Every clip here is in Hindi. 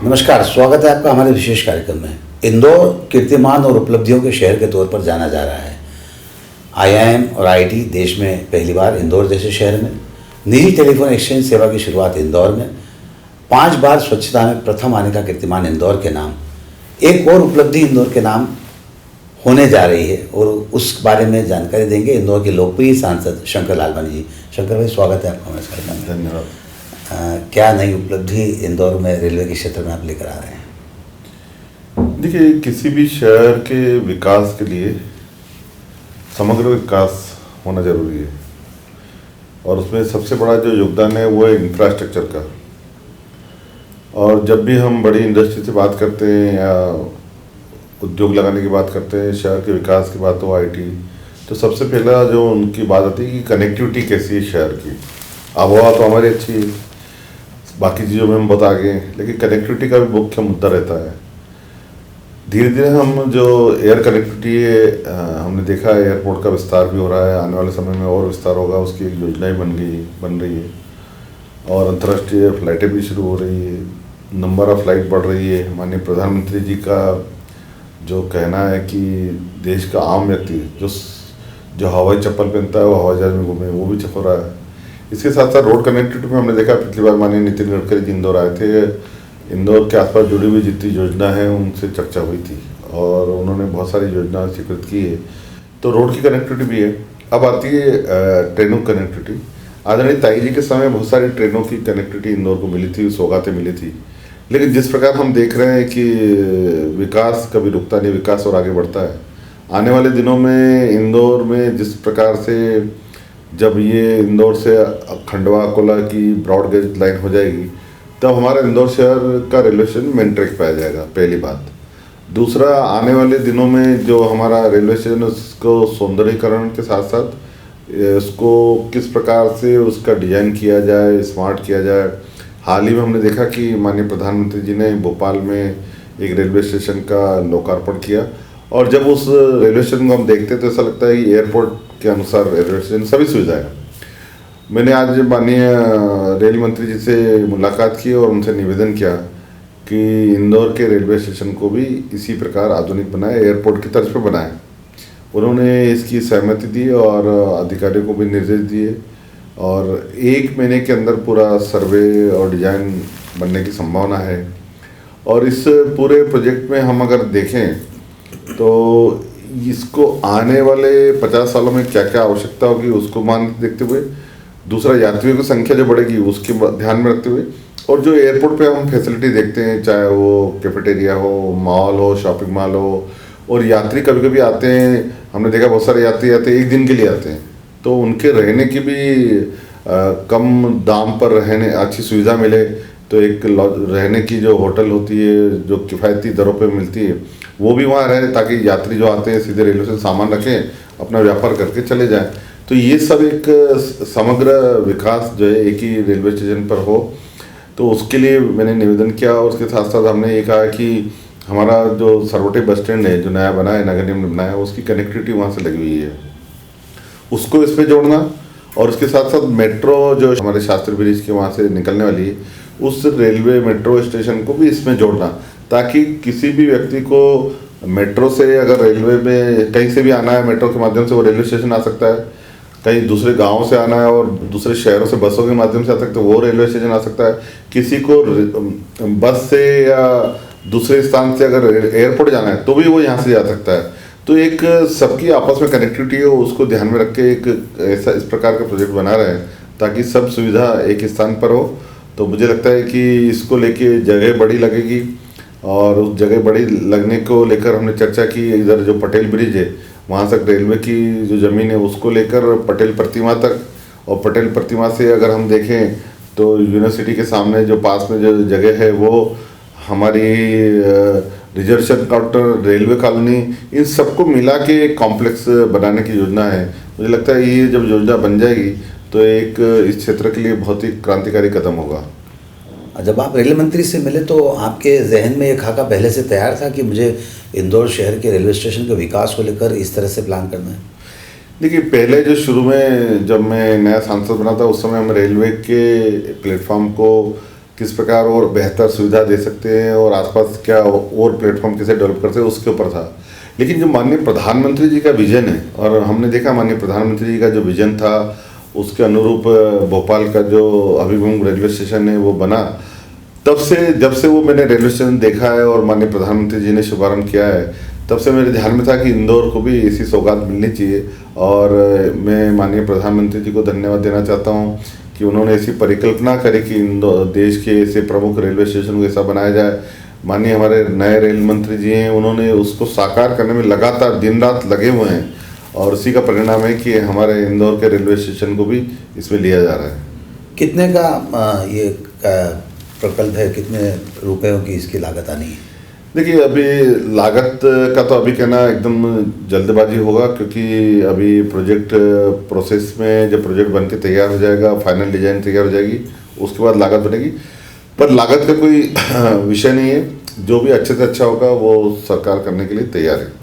नमस्कार, स्वागत है आपका हमारे विशेष कार्यक्रम में। इंदौर कीर्तिमान और उपलब्धियों के शहर के तौर पर जाना जा रहा है। आईआईएम और आईआईटी देश में पहली बार इंदौर जैसे शहर में, निजी टेलीफोन एक्सचेंज सेवा की शुरुआत इंदौर में, 5 बार स्वच्छता में प्रथम आने का कीर्तिमान इंदौर के नाम, एक और उपलब्धि इंदौर के नाम होने जा रही है और उस बारे में जानकारी देंगे इंदौर के लोकप्रिय सांसद शंकर लालवानी जी। शंकर भाई, स्वागत है आपका हमारे कार्यक्रम में। धन्यवाद। क्या नई उपलब्धि इंदौर में रेलवे के क्षेत्र में आप लेकर आ रहे हैं? देखिए, किसी भी शहर के विकास के लिए समग्र विकास होना जरूरी है और उसमें सबसे बड़ा जो योगदान है वो है इंफ्रास्ट्रक्चर का। और जब भी हम बड़ी इंडस्ट्री से बात करते हैं या उद्योग लगाने की बात करते हैं, शहर के विकास की बात हो, आईटी, तो सबसे पहला जो उनकी बात आती है कि कनेक्टिविटी कैसी है शहर की। आबोहवा तो हमारी अच्छी है, बाकी चीज़ों में हम बहुत आगे हैं, लेकिन कनेक्टिविटी का भी मुख्य मुद्दा रहता है। धीरे धीरे हम जो एयर कनेक्टिविटी है, हमने देखा है एयरपोर्ट का विस्तार भी हो रहा है, आने वाले समय में और विस्तार होगा, उसकी एक योजनाएं बन रही है और अंतर्राष्ट्रीय फ्लाइटें भी शुरू हो रही है, नंबर ऑफ फ्लाइट बढ़ रही है। माननीय प्रधानमंत्री जी का जो कहना है कि देश का आम व्यक्ति जो हवाई चप्पल पहनता है वो हवाई जहाज में घूमे, वो भी चल रहा है। इसके साथ साथ रोड कनेक्टिविटी में हमने देखा, पिछली बार माननीय नितिन गडकरी जी इंदौर आए थे, इंदौर के आसपास जुड़ी हुई जितनी योजना है उनसे चर्चा हुई थी और उन्होंने बहुत सारी योजना स्वीकृत की है। तो रोड की कनेक्टिविटी भी है। अब आती है ट्रेनों की कनेक्टिविटी। आदरणीय ताई जी के समय बहुत सारी ट्रेनों की कनेक्टिविटी इंदौर को मिली थी, सौगातें मिली थी, लेकिन जिस प्रकार हम देख रहे हैं कि विकास कभी रुकता नहीं, विकास और आगे बढ़ता है। आने वाले दिनों में इंदौर में जिस प्रकार से जब ये इंदौर से खंडवा अकोला की ब्रॉड गेज लाइन हो जाएगी, तब हमारा इंदौर शहर का रेलवे स्टेशन मेन ट्रैक पर आ जाएगा, पहली बात। दूसरा, आने वाले दिनों में जो हमारा रेलवे स्टेशन उसको सौंदर्यीकरण के साथ साथ इसको किस प्रकार से उसका डिजाइन किया जाए, स्मार्ट किया जाए। हाल ही में हमने देखा कि माननीय प्रधानमंत्री जी ने भोपाल में एक रेलवे स्टेशन का लोकार्पण किया और जब उस रेलवे स्टेशन को हम देखते तो ऐसा लगता है कि एयरपोर्ट के अनुसार रेलवे स्टेशन सभी सुविधाएं। मैंने आज माननीय रेल मंत्री जी से मुलाकात की और उनसे निवेदन किया कि इंदौर के रेलवे स्टेशन को भी इसी प्रकार आधुनिक बनाए, एयरपोर्ट की तर्ज पर बनाए। उन्होंने इसकी सहमति दी और अधिकारियों को भी निर्देश दिए और 1 महीने के अंदर पूरा सर्वे और डिजाइन बनने की संभावना है। और इस पूरे प्रोजेक्ट में हम अगर देखें तो इसको आने वाले 50 सालों में क्या क्या आवश्यकता होगी उसको मान देखते हुए, दूसरा यात्रियों की संख्या जो बढ़ेगी उसके ध्यान में रखते हुए, और जो एयरपोर्ट पे हम फैसिलिटी देखते हैं, चाहे वो कैफेटेरिया हो, मॉल हो, शॉपिंग मॉल हो, और यात्री कभी कभी आते हैं, हमने देखा बहुत सारे यात्री आते हैं 1 दिन के लिए आते हैं, तो उनके रहने की भी कम दाम पर रहने अच्छी सुविधा मिले, तो एक रहने की जो होटल होती है जो किफ़ायती दरों पे मिलती है वो भी वहाँ रहे, ताकि यात्री जो आते हैं सीधे रेलवे से सामान रखें, अपना व्यापार करके चले जाएं। तो ये सब एक समग्र विकास जो है एक ही रेलवे स्टेशन पर हो, तो उसके लिए मैंने निवेदन किया। और उसके साथ साथ हमने ये कहा कि हमारा जो सरवटे बस स्टैंड है जो नया बना है, नगर निगम ने बनाया, उसकी कनेक्टिविटी वहाँ से लगी हुई है, उसको इसमें जोड़ना। और उसके साथ साथ मेट्रो जो हमारे शास्त्री ब्रिज के वहाँ से निकलने वाली है, उस रेलवे मेट्रो स्टेशन को भी इसमें जोड़ना, ताकि किसी भी व्यक्ति को मेट्रो से अगर रेलवे में कहीं से भी आना है, मेट्रो के माध्यम से वो रेलवे स्टेशन आ सकता है, कहीं दूसरे गांव से आना है और दूसरे शहरों से बसों के माध्यम से आ सकता है, वो रेलवे स्टेशन आ सकता है। किसी को बस से या दूसरे स्थान से अगर एयरपोर्ट जाना है तो भी वो यहाँ से जा सकता है। तो एक सबकी आपस में कनेक्टिविटी हो, उसको ध्यान में रख के एक ऐसा इस प्रकार का प्रोजेक्ट बना रहे हैं ताकि सब सुविधा एक स्थान पर हो। तो मुझे लगता है कि इसको लेके जगह बड़ी लगेगी और उस जगह बड़ी लगने को लेकर हमने चर्चा की। इधर जो पटेल ब्रिज है वहाँ तक रेलवे की जो ज़मीन है उसको लेकर पटेल प्रतिमा तक, और पटेल प्रतिमा से अगर हम देखें तो यूनिवर्सिटी के सामने जो पास में जो जगह है वो हमारी रिजर्वेशन काउंटर, रेलवे कॉलोनी, इन सबको मिला के एक कॉम्प्लेक्स बनाने की योजना है। मुझे लगता है ये जब योजना बन जाएगी तो एक इस क्षेत्र के लिए बहुत ही क्रांतिकारी कदम होगा। जब आप रेल मंत्री से मिले तो आपके जहन में एक खाका पहले से तैयार था कि मुझे इंदौर शहर के रेलवे स्टेशन के विकास को लेकर इस तरह से प्लान करना है? देखिए, पहले जो शुरू में जब मैं नया सांसद बना था उस समय हम रेलवे के प्लेटफॉर्म को किस प्रकार और बेहतर सुविधा दे सकते हैं और आसपास क्या और प्लेटफॉर्म कैसे डेवलप करते हैं उसके ऊपर था। लेकिन जो माननीय प्रधानमंत्री जी का विजन है, और हमने देखा माननीय प्रधानमंत्री जी का जो विजन था उसके अनुरूप भोपाल का जो अभिगम रेलवे स्टेशन है वो बना। तब से जब से वो मैंने रेलवे स्टेशन देखा है और माननीय प्रधानमंत्री जी ने शुभारंभ किया है, तब से मेरे ध्यान में था कि इंदौर को भी ऐसी सौगात मिलनी चाहिए। और मैं माननीय प्रधानमंत्री जी को धन्यवाद देना चाहता हूँ कि उन्होंने ऐसी परिकल्पना करी कि इंदौर देश के ऐसे प्रमुख रेलवे स्टेशन को ऐसा बनाया जाए। माननीय हमारे नए रेल मंत्री जी हैं, उन्होंने उसको साकार करने में लगातार दिन रात लगे हुए हैं और उसी का परिणाम है कि हमारे इंदौर के रेलवे स्टेशन को भी इसमें लिया जा रहा है। कितने का ये प्रकल्प है, कितने रुपयों की इसकी लागत आनी है? देखिए, अभी लागत का तो अभी कहना एकदम जल्दबाजी होगा, क्योंकि अभी प्रोजेक्ट प्रोसेस में जब प्रोजेक्ट बन के तैयार हो जाएगा, फाइनल डिजाइन तैयार हो जाएगी, उसके बाद लागत बनेगी। पर लागत का कोई विषय नहीं है, जो भी अच्छे से अच्छा होगा वो सरकार करने के लिए तैयार है।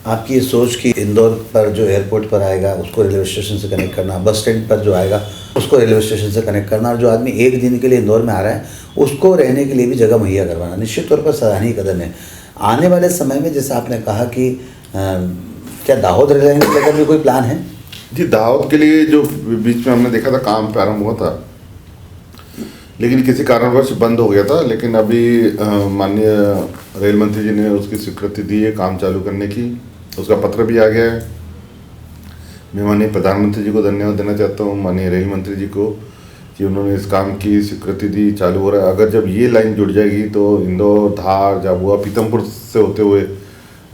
आपकी ये सोच कि इंदौर पर जो एयरपोर्ट पर आएगा उसको रेलवे स्टेशन से कनेक्ट करना, बस स्टैंड पर जो आएगा उसको रेलवे स्टेशन से कनेक्ट करना, और जो आदमी एक दिन के लिए इंदौर में आ रहा है उसको रहने के लिए भी जगह मुहैया करवाना, निश्चित तौर पर सराहनीय कदम है। आने वाले समय में जैसा आपने कहा कि क्या दाहोद रेल लाइन का भी कोई प्लान है? जी, दाहोद के लिए जो बीच में हमने देखा था काम प्रारंभ हुआ था, लेकिन किसी कारणवश बंद हो गया था। लेकिन अभी माननीय रेल मंत्री जी ने उसकी स्वीकृति दी है काम चालू करने की, उसका पत्र भी आ गया है। मैं माननीय प्रधानमंत्री जी को धन्यवाद देना चाहता हूँ, माननीय रेल मंत्री जी को, कि उन्होंने इस काम की स्वीकृति दी, चालू हो रहा है। अगर जब ये लाइन जुड़ जाएगी तो इंदौर, धार, झाबुआ, पीथमपुर से होते हुए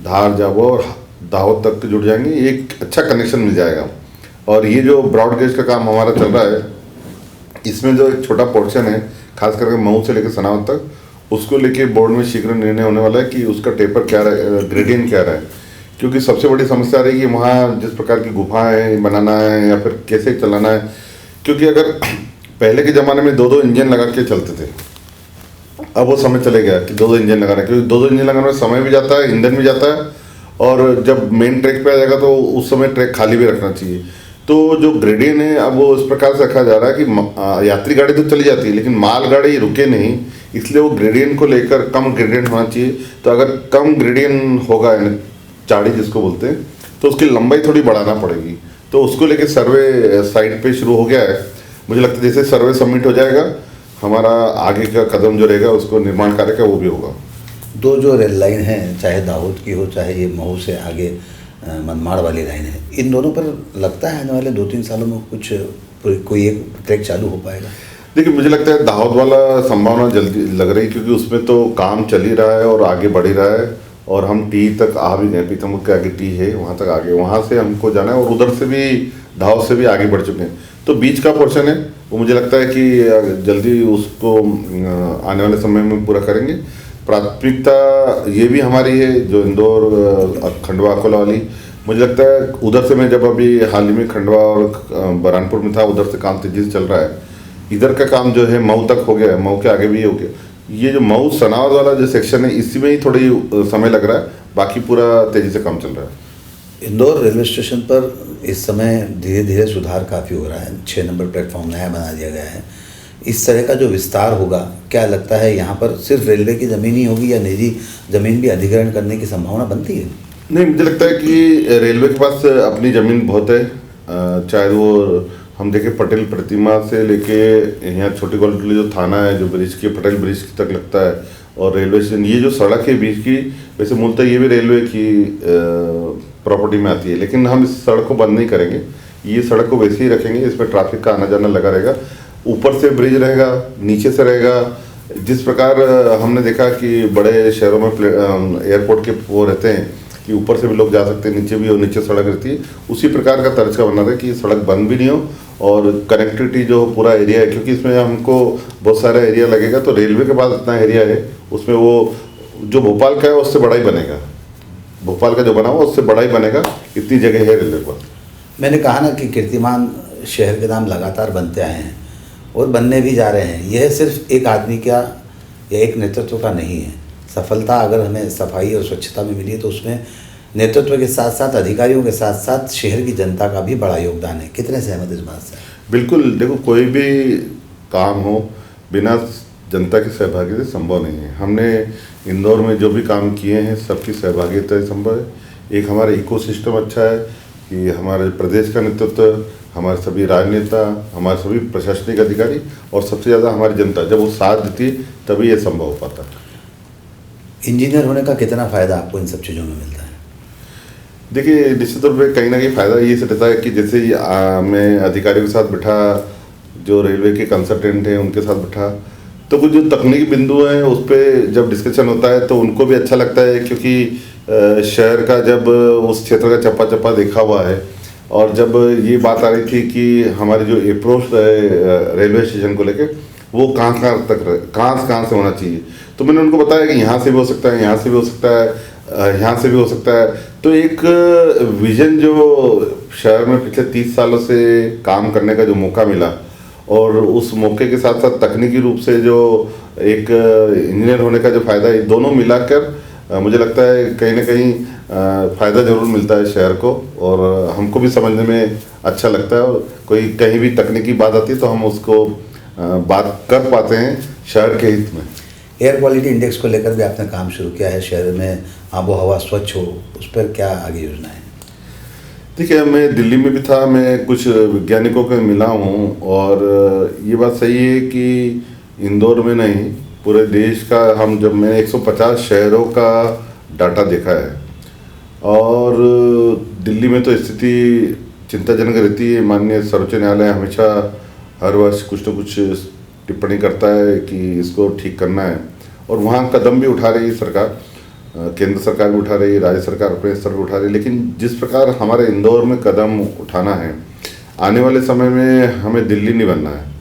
धार, झाबुआ और दाहोद तक जुड़ जाएंगे, एक अच्छा कनेक्शन मिल जाएगा। और ये जो ब्रॉड गेज का काम हमारा चल रहा है, इसमें जो एक छोटा पोर्शन है खास करके मऊ से लेकर सनावद तक, उसको लेके बोर्ड में शीघ्र निर्णय होने वाला है कि उसका टेपर क्या रहा, ग्रेडियंट क्या रहा है। क्योंकि सबसे बड़ी समस्या रही कि वहाँ जिस प्रकार की गुफाएं बनाना है या फिर कैसे चलाना है, क्योंकि अगर पहले के ज़माने में 2-2 इंजन लगा के चलते थे, अब वो समय चले गया कि 2-2 इंजन लगाना, क्योंकि 2-2 इंजन लगाने में समय भी जाता है, ईंधन भी जाता है, और जब मेन ट्रैक पे आ जाएगा तो उस समय ट्रैक खाली भी रखना चाहिए। तो जो ग्रेडियंट है अब वो इस प्रकार से रखा जा रहा है कि यात्री गाड़ी तो चली जाती है लेकिन माल गाड़ी रुके नहीं, इसलिए वो ग्रेडियंट को लेकर कम ग्रेडियंट होना चाहिए। तो अगर कम ग्रेडियंट होगा, चाड़ी जिसको बोलते हैं, तो उसकी लंबाई थोड़ी बढ़ाना पड़ेगी। तो उसको लेके सर्वे साइड पे शुरू हो गया है। मुझे लगता है जैसे सर्वे सबमिट हो जाएगा, हमारा आगे का कदम जो रहेगा उसको निर्माण कार्य का वो भी होगा। दो जो रेल लाइन है, चाहे दाहोद की हो चाहे ये मऊ से आगे मनमाड़ वाली लाइन है, इन दोनों पर लगता है आने वाले 2-3 सालों में कुछ कोई एक ट्रैक चालू हो पाएगा? देखिए, मुझे लगता है दाहोद वाला संभावना जल्दी लग रही है, क्योंकि उसमें तो काम चल ही रहा है और आगे बढ़ ही रहा है, और हम टी तक आ भी गए, पीथमपुर के आगे टी है, वहाँ तक आगे, वहाँ से हमको जाना है, और उधर से भी दाहोद से भी आगे बढ़ चुके हैं। तो बीच का पोर्शन है वो मुझे लगता है कि जल्दी उसको आने वाले समय में पूरा करेंगे। प्राथमिकता ये भी हमारी है जो इंदौर खंडवा अकोला वाली, मुझे लगता है उधर से मैं जब अभी हाल ही में खंडवा और बरहानपुर में था, उधर से काम तेजी से चल रहा है। इधर का काम जो है मऊ तक हो गया है, मऊ के आगे भी हो गया। ये जो मऊ सनावद वाला जो सेक्शन है, इसी में ही थोड़ी समय लग रहा है, बाकी पूरा तेजी से काम चल रहा है। इंदौर रेलवे स्टेशन पर इस समय धीरे धीरे सुधार काफ़ी हो रहा है, 6 नंबर प्लेटफॉर्म नया बना दिया गया है। इस तरह का जो विस्तार होगा, क्या लगता है यहाँ पर सिर्फ रेलवे की ज़मीन ही होगी या निजी ज़मीन भी अधिग्रहण करने की संभावना बनती है? नहीं, मुझे लगता है कि रेलवे के पास अपनी ज़मीन बहुत है। चाहे वो हम देखें पटेल प्रतिमा से लेके यहाँ छोटी कॉलोनी जो थाना है, जो ब्रिज के पटेल ब्रिज तक लगता है, और रेलवे स्टेशन, ये जो सड़क है बीच की, वैसे मूलतः ये भी रेलवे की प्रॉपर्टी में आती है, लेकिन हम इस सड़क को बंद नहीं करेंगे, ये सड़क को वैसे ही रखेंगे। इसमें ट्रैफिक का आना जाना लगा रहेगा, ऊपर से ब्रिज रहेगा, नीचे से रहेगा। जिस प्रकार हमने देखा कि बड़े शहरों में एयरपोर्ट के वो रहते हैं कि ऊपर से भी लोग जा सकते हैं, नीचे भी, और नीचे सड़क रहती है, उसी प्रकार का तर्ज का बना था कि सड़क बंद भी नहीं हो और कनेक्टिविटी जो पूरा एरिया है, क्योंकि इसमें हमको बहुत सारा एरिया लगेगा, तो रेलवे के पास इतना एरिया है, उसमें वो जो भोपाल का है उससे बड़ा ही बनेगा, भोपाल का जो बना हुआ उससे बड़ा ही बनेगा, इतनी जगह है रेलवे पर। मैंने कहा ना कि कीर्तिमान शहर के नाम लगातार बनते आए हैं और बनने भी जा रहे हैं। यह सिर्फ एक आदमी का या एक नेतृत्व का नहीं है। सफलता अगर हमें सफाई और स्वच्छता में मिली है तो उसमें नेतृत्व के साथ साथ अधिकारियों के साथ साथ शहर की जनता का भी बड़ा योगदान है। कितने सहमत इस बात से? बिल्कुल, देखो कोई भी काम हो, बिना जनता की सहभागिता से संभव नहीं है। हमने इंदौर में जो भी काम किए हैं सबकी सहभागिता से संभव है। एक हमारा इकोसिस्टम अच्छा है कि हमारे प्रदेश का नेतृत्व, हमारे सभी राजनेता, हमारे सभी प्रशासनिक अधिकारी और सबसे ज़्यादा हमारी जनता जब वो साथ देती है तभी ये संभव हो पाता है। इंजीनियर होने का कितना फ़ायदा आपको इन सब चीज़ों में मिलता है? देखिए, निश्चित तौर पे कहीं ना कहीं फ़ायदा ये से रहता है कि जैसे मैं अधिकारियों के साथ बैठा, जो रेलवे के कंसल्टेंट हैं उनके साथ बैठा, तो कुछ जो तकनीकी बिंदु हैं उस पर जब डिस्कशन होता है तो उनको भी अच्छा लगता है, क्योंकि शहर का जब उस क्षेत्र का चप्पा चप्पा देखा हुआ है। और जब ये बात आ रही थी कि हमारी जो अप्रोच रेलवे स्टेशन को लेके वो कहाँ से होना चाहिए, तो मैंने उनको बताया कि यहाँ से भी हो सकता है, यहाँ से भी हो सकता है, यहाँ से भी हो सकता है। तो एक विजन जो शहर में पिछले 30 सालों से काम करने का जो मौका मिला, और उस मौके के साथ साथ तकनीकी रूप से जो एक इंजीनियर होने का जो फ़ायदा है, दोनों मिलाकर मुझे लगता है कहीं ना कहीं फ़ायदा ज़रूर मिलता है शहर को, और हमको भी समझने में अच्छा लगता है। और कोई कहीं भी तकनीकी बात आती है तो हम उसको बात कर पाते हैं शहर के हित में। एयर क्वालिटी इंडेक्स को लेकर भी आपने काम शुरू किया है, शहर में आबो हवा स्वच्छ हो, उस पर क्या आगे योजना है? देखिए, मैं दिल्ली में भी था, मैं कुछ वैज्ञानिकों के मिला हूँ, और ये बात सही है कि इंदौर में नहीं पूरे देश का मैंने 150 शहरों का डाटा देखा है, और दिल्ली में तो स्थिति चिंताजनक रहती है। माननीय सर्वोच्च न्यायालय हमेशा हर वर्ष कुछ न कुछ टिप्पणी करता है कि इसको ठीक करना है, और वहाँ कदम भी उठा रही है सरकार, केंद्र सरकार भी उठा रही है, राज्य सरकार अपने स्तर पर उठा रही है। लेकिन जिस प्रकार हमारे इंदौर में कदम उठाना है, आने वाले समय में हमें दिल्ली नहीं बनना है।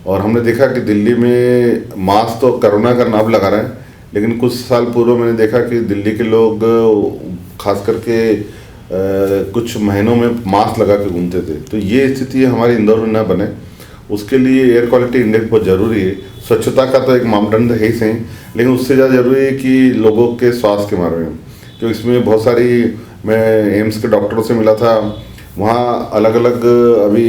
और हमने देखा कि दिल्ली में मास्क तो कोरोना का नाम लगा रहे हैं, लेकिन कुछ साल पूर्व मैंने देखा कि दिल्ली के लोग खास करके कुछ महीनों में मास्क लगा के घूमते थे। तो ये स्थिति हमारे इंदौर में न बने, उसके लिए एयर क्वालिटी इंडेक्स बहुत ज़रूरी है। स्वच्छता का तो एक मापदंड है ही सही, लेकिन उससे ज़्यादा ज़रूरी है कि लोगों के स्वास्थ्य के बारे में, क्योंकि इसमें बहुत सारी, मैं एम्स के डॉक्टरों से मिला था, वहाँ अलग अलग अभी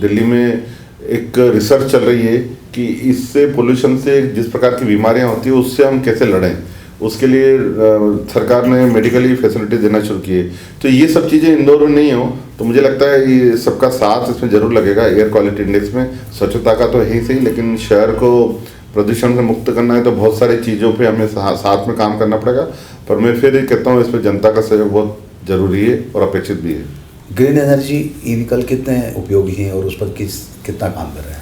दिल्ली में एक रिसर्च चल रही है कि इससे पोल्यूशन से जिस प्रकार की बीमारियाँ होती है उससे हम कैसे लड़ें। उसके लिए सरकार ने मेडिकली फैसिलिटी देना शुरू की है। तो ये सब चीज़ें इंदौर में नहीं हो, तो मुझे लगता है ये सबका साथ इसमें ज़रूर लगेगा। एयर क्वालिटी इंडेक्स में स्वच्छता का तो है ही सही, लेकिन शहर को प्रदूषण से मुक्त करना है तो बहुत सारी चीज़ों पे हमें साथ में काम करना पड़ेगा। पर मैं फिर ये कहता हूँ, इसमें जनता का सहयोग बहुत ज़रूरी है और अपेक्षित भी है। ग्रीन एनर्जी ई व्हीकल कितने उपयोगी हैं और उस पर कितना काम कर रहे हैं?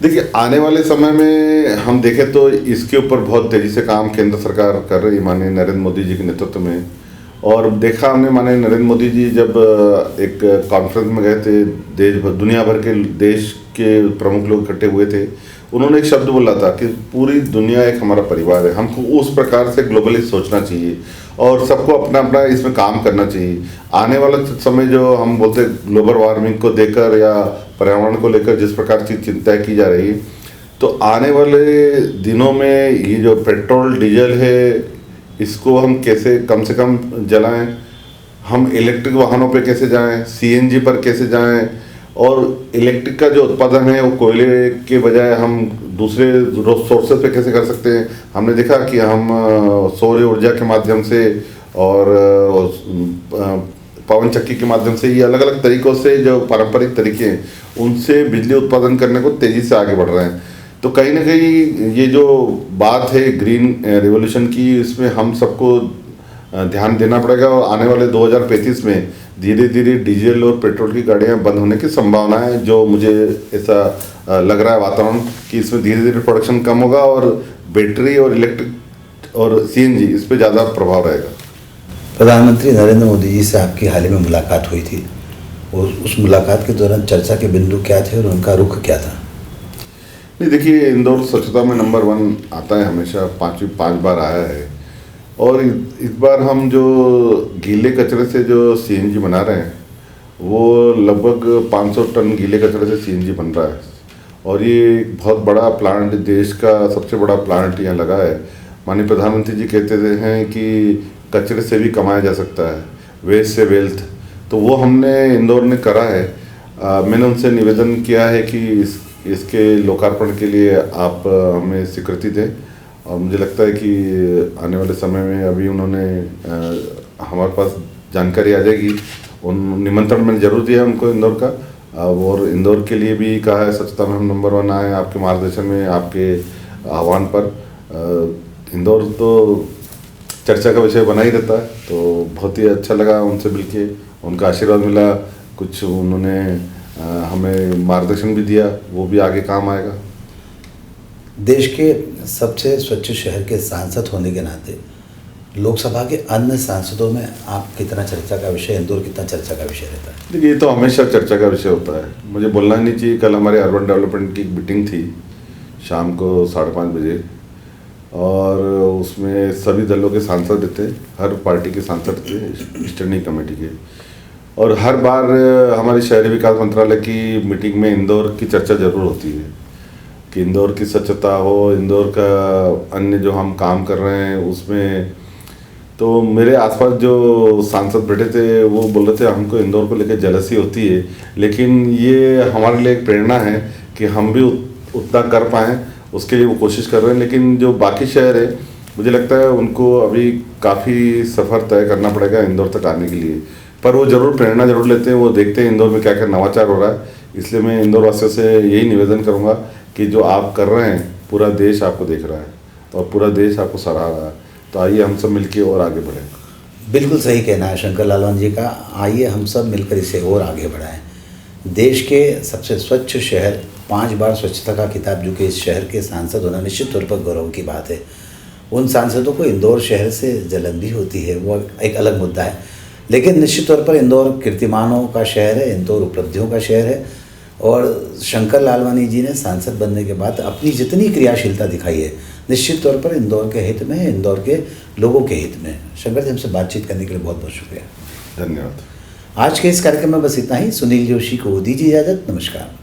देखिए, आने वाले समय में हम देखें तो इसके ऊपर बहुत तेज़ी से काम केंद्र सरकार कर रही है माननीय नरेंद्र मोदी जी के नेतृत्व में। और देखा हमने माननीय नरेंद्र मोदी जी जब एक कॉन्फ्रेंस में गए थे, दुनिया भर के देश के प्रमुख लोग इकट्ठे हुए थे, उन्होंने एक शब्द बोला था कि पूरी दुनिया एक हमारा परिवार है। हमको उस प्रकार से ग्लोबली सोचना चाहिए और सबको अपना अपना इसमें काम करना चाहिए। आने वाला समय जो हम बोलते हैं ग्लोबल वार्मिंग को देकर या पर्यावरण को लेकर जिस प्रकार की चिंता की जा रही है, तो आने वाले दिनों में ये जो पेट्रोल डीजल है इसको हम कैसे कम से कम जलाएं, हम इलेक्ट्रिक वाहनों पे कैसे जाएं, सीएनजी पर कैसे जाएं, और इलेक्ट्रिक का जो उत्पादन है वो कोयले के बजाय हम दूसरे सोर्सेज पे कैसे कर सकते हैं। हमने देखा कि हम सौर ऊर्जा के माध्यम से और पवन चक्की के माध्यम से, ये अलग अलग तरीक़ों से जो पारंपरिक तरीके हैं उनसे बिजली उत्पादन करने को तेज़ी से आगे बढ़ रहे हैं। तो कहीं ना कहीं ये जो बात है ग्रीन रिवॉल्यूशन की, इसमें हम सबको ध्यान देना पड़ेगा। और आने वाले 2035 में धीरे धीरे डीजल और पेट्रोल की गाड़ियां बंद होने की संभावना है, जो मुझे ऐसा लग रहा है वातावरण कि इसमें धीरे धीरे प्रोडक्शन कम होगा और बैटरी और इलेक्ट्रिक और सीएनजी इस पर ज़्यादा प्रभाव रहेगा। प्रधानमंत्री नरेंद्र मोदी जी से आपकी हाल ही में मुलाकात हुई थी, और उस मुलाकात के दौरान चर्चा के बिंदु क्या थे और उनका रुख क्या था? नहीं, देखिए, इंदौर स्वच्छता में नंबर 1 आता है, हमेशा 5 बार आया है। और इस बार हम जो गीले कचरे से जो सीएनजी बना रहे हैं वो लगभग 500 टन गीले कचरे से सीएनजी बन रहा है, और ये एक बहुत बड़ा प्लांट, देश का सबसे बड़ा प्लांट यहाँ लगा है। माननीय प्रधानमंत्री जी कहते हैं कि कचरे से भी कमाया जा सकता है, वेस्ट से वेल्थ, तो वो हमने इंदौर ने करा है। मैंने उनसे निवेदन किया है कि इसके लोकार्पण के लिए आप हमें स्वीकृति दें। और मुझे लगता है कि आने वाले समय में अभी उन्होंने हमारे पास जानकारी आ जाएगी। उन निमंत्रण मैंने जरूर दिया उनको इंदौर का, और इंदौर के लिए भी कहा है स्वच्छता में हम नंबर 1 आए आपके मार्गदर्शन में, आपके आह्वान पर। इंदौर तो चर्चा का विषय बना ही रहता है, तो बहुत ही अच्छा लगा उनसे मिलके, उनका आशीर्वाद मिला, कुछ उन्होंने हमें मार्गदर्शन भी दिया, वो भी आगे काम आएगा। देश के सबसे स्वच्छ शहर के सांसद होने के नाते लोकसभा के अन्य सांसदों में आप कितना चर्चा का विषय, इंदौर कितना चर्चा का विषय रहता है? देखिए, ये तो हमेशा चर्चा का विषय होता है, मुझे बोलना नहीं चाहिए। कल हमारे अर्बन डेवलपमेंट की एक मीटिंग थी शाम को 5:30 बजे, और उसमें सभी दलों के सांसद थे, हर पार्टी के सांसद थे, स्टैंडिंग कमेटी के। और हर बार हमारे शहरी विकास मंत्रालय की मीटिंग में इंदौर की चर्चा जरूर होती है कि इंदौर की स्वच्छता हो, इंदौर का अन्य जो हम काम कर रहे हैं उसमें। तो मेरे आसपास जो सांसद बैठे थे वो बोल रहे थे हमको इंदौर को लेकर जेलसी होती है, लेकिन ये हमारे लिए एक प्रेरणा है कि हम भी उतना कर पाएँ, उसके लिए वो कोशिश कर रहे हैं। लेकिन जो बाकी शहर है, मुझे लगता है उनको अभी काफ़ी सफ़र तय करना पड़ेगा इंदौर तक आने के लिए, पर वो ज़रूर प्रेरणा जरूर लेते हैं, वो देखते हैं इंदौर में क्या क्या नवाचार हो रहा है। इसलिए मैं इंदौर वासियों से यही निवेदन करूँगा कि जो आप कर रहे हैं पूरा देश आपको देख रहा है और पूरा देश आपको सराह रहा है, तो आइए हम सब मिलके और आगे बढ़ें। बिल्कुल सही कहना है शंकर लालवान जी का, आइए हम सब मिलकर इसे और आगे बढ़ाएं। देश के सबसे स्वच्छ शहर, 5 बार स्वच्छता का खिताब जो कि इस शहर के सांसद होना निश्चित तौर पर गौरव की बात है। उन सांसदों को इंदौर शहर से जलन भी होती है, वो एक अलग मुद्दा है, लेकिन निश्चित तौर पर इंदौर कीर्तिमानों का शहर है, इंदौर उपलब्धियों का शहर है। और शंकर लालवानी जी ने सांसद बनने के बाद अपनी जितनी क्रियाशीलता दिखाई है, निश्चित तौर पर इंदौर के हित में, इंदौर के लोगों के हित में। शंकर जी, हमसे बातचीत करने के लिए बहुत बहुत शुक्रिया। धन्यवाद। आज के इस कार्यक्रम में बस इतना ही। सुनील जोशी को दीजिए इजाज़त। नमस्कार।